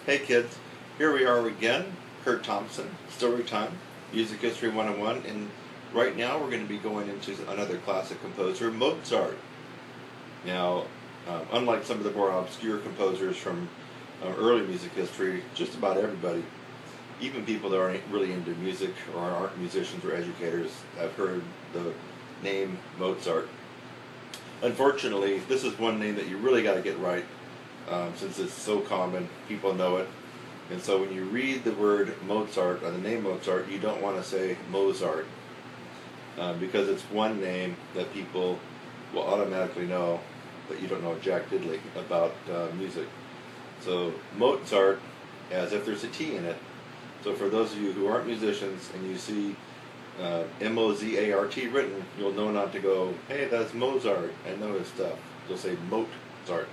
Hey kids, here we are again, Kurt Thompson, Story Time, Music History 101, and right now we're going to be going into another classic composer, Mozart. Now, unlike some of the more obscure composers from early music history, just about everybody, even people that aren't really into music or aren't musicians or educators, have heard the name Mozart. Unfortunately, this is one name that you really got to get right, since it's so common, people know it. And so when you read the word Mozart, or the name Mozart, you don't want to say Mozart, because it's one name that people will automatically know, but you don't know jack diddly about music. So Mozart, as if there's a T in it. So for those of you who aren't musicians and you see M-O-Z-A-R-T written, you'll know not to go, hey, that's Mozart, I know his stuff. You'll say Mozart.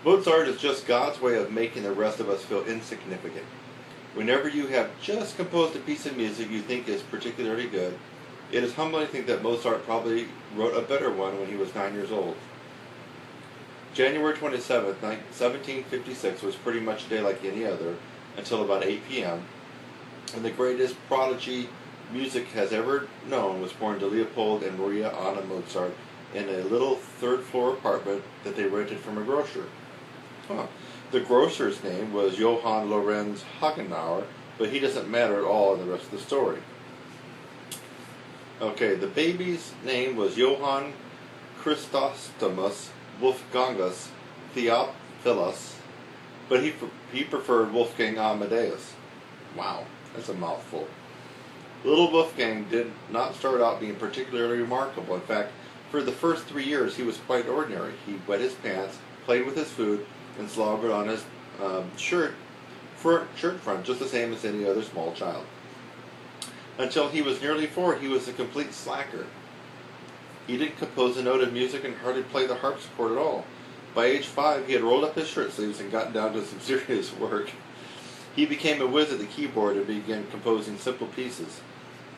Mozart is just God's way of making the rest of us feel insignificant. Whenever you have just composed a piece of music you think is particularly good, it is humbling to think that Mozart probably wrote a better one when he was 9 years old. January 27th, 1756 was pretty much a day like any other until about 8 p.m. when the greatest prodigy music has ever known was born to Leopold and Maria Anna Mozart in a little third-floor apartment that they rented from a grocer. The grocer's name was Johann Lorenz Hagenauer, but he doesn't matter at all in the rest of the story. Okay, the baby's name was Johann Chrysostomus Wolfgangus Theophilus, but he preferred Wolfgang Amadeus. Wow, that's a mouthful. Little Wolfgang did not start out being particularly remarkable. In fact, for the first 3 years he was quite ordinary. He wet his pants, played with his food, and slobbered on his shirt front just the same as any other small child. Until he was nearly 4, he was a complete slacker. He didn't compose a note of music and hardly play the harpsichord at all. By age 5, he had rolled up his shirt sleeves and gotten down to some serious work. He became a whiz at the keyboard and began composing simple pieces.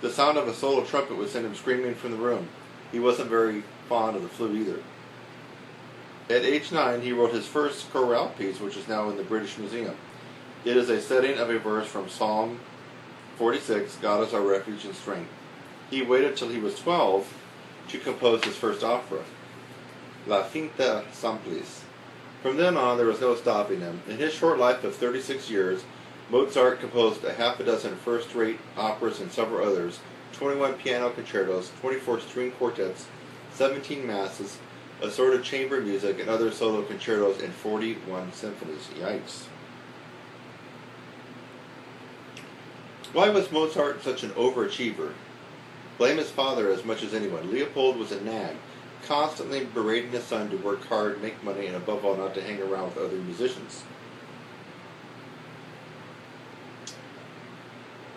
The sound of a solo trumpet would send him screaming from the room. He wasn't very fond of the flute either. At age 9, he wrote his first chorale piece, which is now in the British Museum. It is a setting of a verse from Psalm 46, God is our refuge and strength. He waited till he was 12 to compose his first opera, La Finta Simplice. From then on, there was no stopping him. In his short life of 36 years, Mozart composed a half a dozen first-rate operas and several others, 21 piano concertos, 24 string quartets, 17 masses, assorted chamber music, and other solo concertos, and 41 symphonies. Yikes. Why was Mozart such an overachiever? Blame his father as much as anyone. Leopold was a nag, constantly berating his son to work hard, make money, and above all not to hang around with other musicians.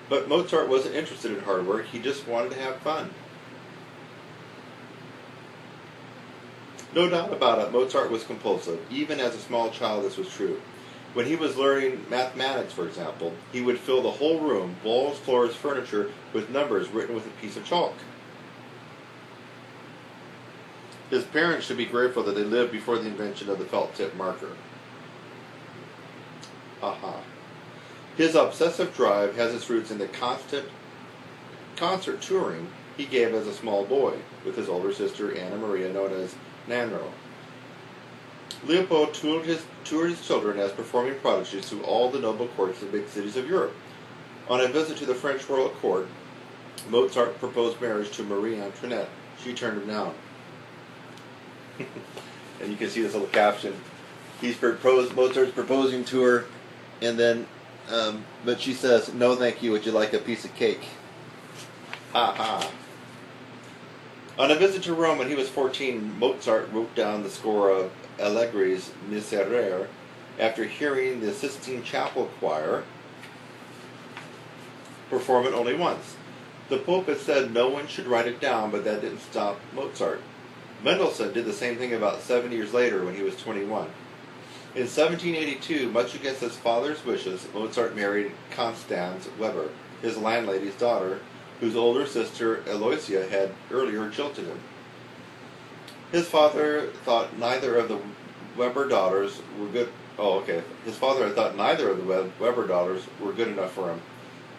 But Mozart wasn't interested in hard work, he just wanted to have fun. No doubt about it, Mozart was compulsive. Even as a small child, this was true. When he was learning mathematics, for example, he would fill the whole room, walls, floors, furniture, with numbers written with a piece of chalk. His parents should be grateful that they lived before the invention of the felt-tip marker. Aha. His obsessive drive has its roots in the constant concert touring he gave as a small boy, with his older sister Anna Maria, known as Nannerl. Leopold toured his children as performing prodigies through all the noble courts of big cities of Europe. On a visit to the French royal court, Mozart proposed marriage to Marie Antoinette. She turned him down. And you can see this little caption. Mozart's proposing to her, and then, but she says, "No, thank you. Would you like a piece of cake?" Ha ha. On a visit to Rome when he was 14, Mozart wrote down the score of Allegri's Miserere after hearing the Sistine Chapel choir perform it only once. The Pope had said no one should write it down, but that didn't stop Mozart. Mendelssohn did the same thing about 7 years later when he was 21. In 1782, much against his father's wishes, Mozart married Constanze Weber, his landlady's daughter, whose older sister Aloysia had earlier jilted him. His father thought neither of the Weber daughters were good. Oh, okay. His father had thought neither of the Weber daughters were good enough for him.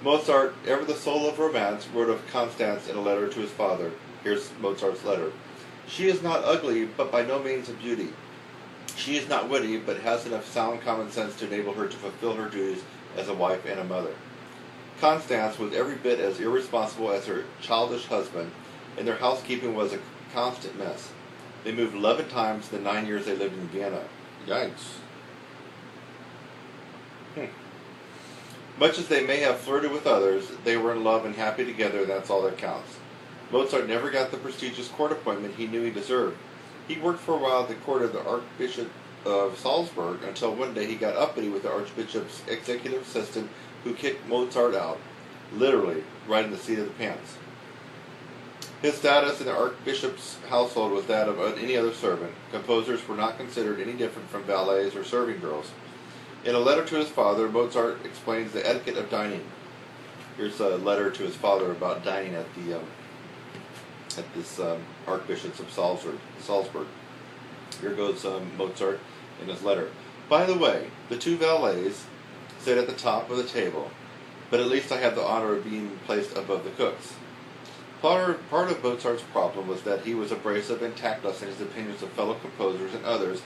Mozart, ever the soul of romance, wrote of Constance in a letter to his father. Here's Mozart's letter. She is not ugly, but by no means a beauty. She is not witty, but has enough sound common sense to enable her to fulfill her duties as a wife and a mother. Constance was every bit as irresponsible as her childish husband, and their housekeeping was a constant mess. They moved 11 times in the 9 years they lived in Vienna. Yikes. Much as they may have flirted with others, they were in love and happy together, and that's all that counts. Mozart never got the prestigious court appointment he knew he deserved. He worked for a while at the court of the Archbishop of Salzburg until one day he got uppity with the Archbishop's executive assistant who kicked Mozart out, literally, right in the seat of the pants. His status in the Archbishop's household was that of any other servant. Composers were not considered any different from valets or serving girls. In a letter to his father, Mozart explains the etiquette of dining. Here's a letter to his father about dining at this Archbishop's of Salzburg. Here goes Mozart in his letter. By the way, the two valets sit at the top of the table, but at least I have the honor of being placed above the cooks. Part of Mozart's problem was that he was abrasive and tactless in his opinions of fellow composers and others,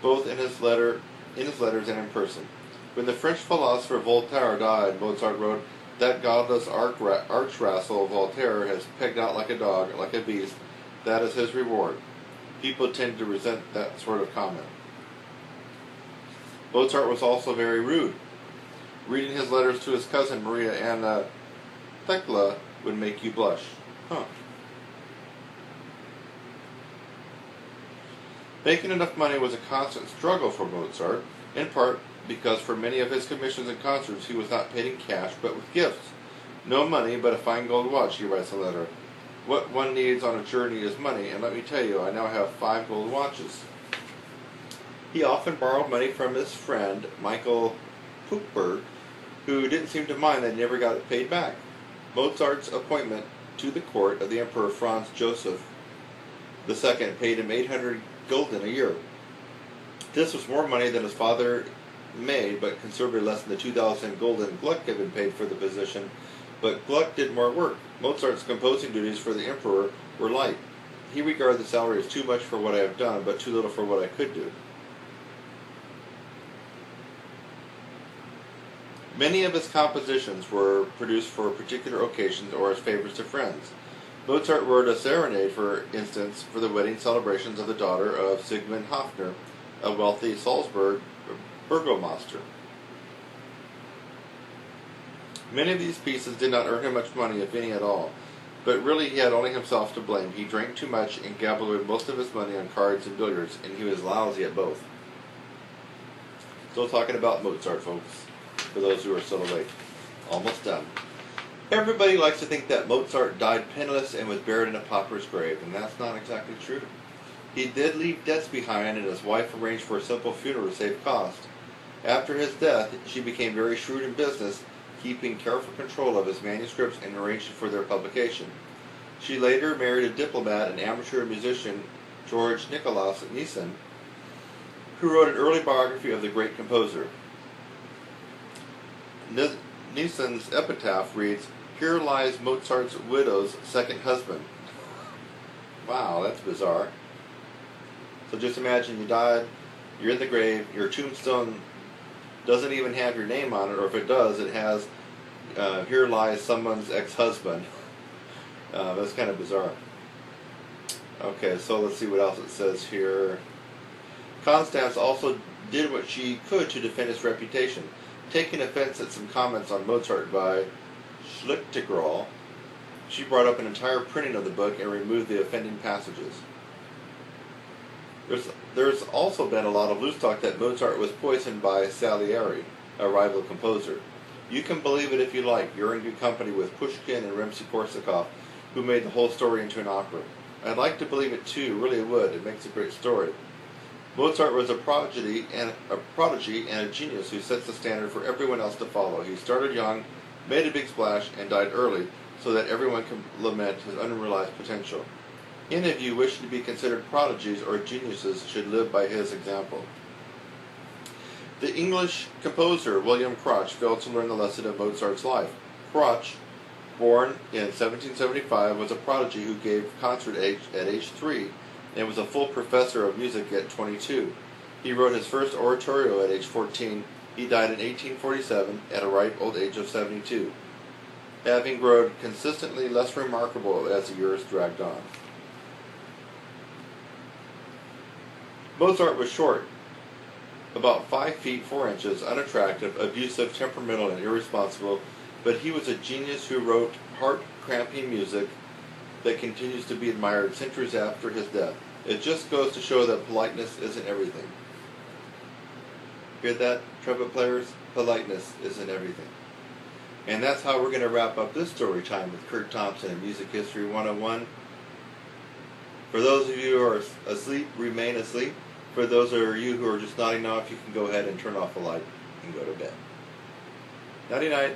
both in his letters and in person. When the French philosopher Voltaire died, Mozart wrote, "That godless arch-rascal Voltaire has pegged out like a dog, like a beast. That is his reward." People tend to resent that sort of comment. Mozart was also very rude. Reading his letters to his cousin Maria Anna Thekla would make you blush. Making enough money was a constant struggle for Mozart, in part because for many of his commissions and concerts he was not paid in cash but with gifts. No money but a fine gold watch, he writes in a letter. What one needs on a journey is money, and let me tell you, I now have 5 gold watches. He often borrowed money from his friend Michael Puchberg, who didn't seem to mind that he never got it paid back. Mozart's appointment to the court of the Emperor Franz Joseph II paid him 800 gulden a year. This was more money than his father made, but considerably less than the 2,000 gulden Gluck had been paid for the position. But Gluck did more work. Mozart's composing duties for the emperor were light. He regarded the salary as too much for what I have done, but too little for what I could do. Many of his compositions were produced for particular occasions or as favors to friends. Mozart wrote a serenade, for instance, for the wedding celebrations of the daughter of Sigmund Hofner, a wealthy Salzburg burgomaster. Many of these pieces did not earn him much money, if any at all, but really he had only himself to blame. He drank too much and gambled away most of his money on cards and billiards, and he was lousy at both. Still talking about Mozart, folks, for those who are still awake. Almost done. Everybody likes to think that Mozart died penniless and was buried in a pauper's grave, and that's not exactly true. He did leave debts behind, and his wife arranged for a simple funeral to save cost. After his death, she became very shrewd in business, keeping careful control of his manuscripts and arranging for their publication. She later married a diplomat and amateur musician, George Nicholas Nissen, who wrote an early biography of the great composer. Nissen's epitaph reads, "Here lies Mozart's widow's second husband." Wow, that's bizarre. So just imagine you died, you're in the grave, your tombstone doesn't even have your name on it, or if it does, it has, "Here lies someone's ex-husband." That's kind of bizarre. Okay, so let's see what else it says here. Constance also did what she could to defend his reputation. Taking offense at some comments on Mozart by Schlichtegral, she brought up an entire printing of the book and removed the offending passages. There's also been a lot of loose talk that Mozart was poisoned by Salieri, a rival composer. You can believe it if you like. You're in good company with Pushkin and Rimsky-Korsakov, who made the whole story into an opera. I'd like to believe it too, really would. It makes a great story. Mozart was a prodigy and a genius who sets the standard for everyone else to follow. He started young, made a big splash, and died early, so that everyone can lament his unrealized potential. Any of you wishing to be considered prodigies or geniuses should live by his example. The English composer William Crotch failed to learn the lesson of Mozart's life. Crotch, born in 1775, was a prodigy who gave concert at age 3 and was a full professor of music at 22. He wrote his first oratorio at age 14. He died in 1847 at a ripe old age of 72, having grown consistently less remarkable as the years dragged on. Mozart was short, about 5 feet 4 inches, unattractive, abusive, temperamental, and irresponsible, but he was a genius who wrote heart-cramping music that continues to be admired centuries after his death. It just goes to show that politeness isn't everything. Hear that, trumpet players? Politeness isn't everything. And that's how we're going to wrap up this story time with Kurt Thompson in Music History 101. For those of you who are asleep, remain asleep. For those of you who are just nodding off, you can go ahead and turn off the light and go to bed. Nighty-night.